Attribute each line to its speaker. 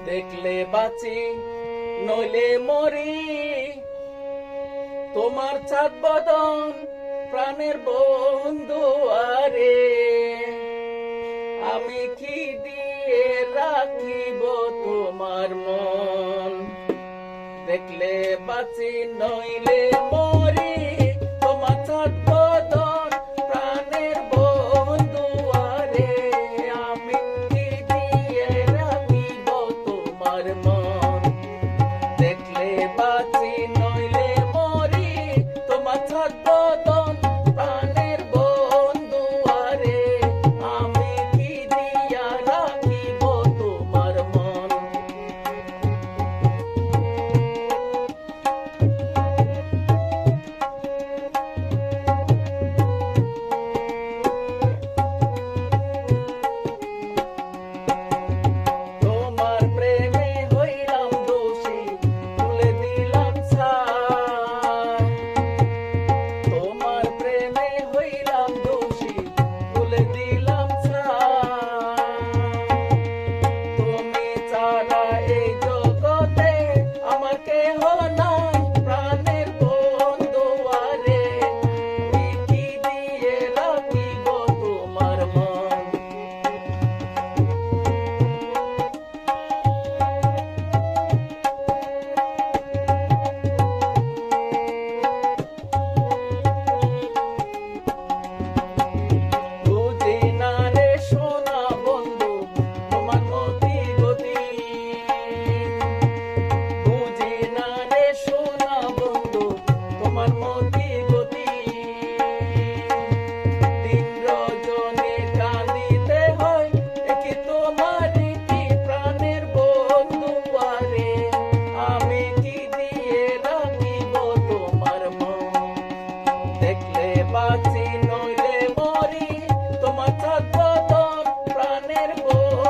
Speaker 1: দেখলে বাঁচি নইলে মরি, তোমার চাঁদ বদন প্রাণের বন্ধু আরে। আমি কি দিয়ে রাখিব তোমার মন, দেখলে বাঁচি নইলে মরি, তোমার চাঁদ বদন প্রাণের বন্ধু আরে। আমি কি দিয়ে রাখিব তোমার মন, দেখলে বাঁচি নইলে মরি, তোমার চাঁদ বদন প্রাণের বন্ধু আরে। আমি কি দিয়া রাখিব তোমার মন। তোমার প্রেমে হইলাম দোষী, তুলে দিলাম ছাই। তোমার প্রেমে হইলাম দোষী, তুলে দিলাম ছাই। তুমি ছাড়া এই জগতে আমার কেহ নাই, প্রাণের বন্ধু আরে। আমি কি দিয়ে রাখিব তোমার মন। বুঝি না রে সোনা বন্ধু তোমার মতি গতি, বুঝি না রে সোনা বন্ধু তোমার মতি গতি। দিন রজনী কাঁদিতে হয়, একি তোমারই কি প্রাণের বন্ধু আরে। আমি কি দিয়ে রাখিব তোমার মন, দেখলে বাঁচি নইলে মরি, তোমার চাঁদ বদন প্রাণের বন্ধু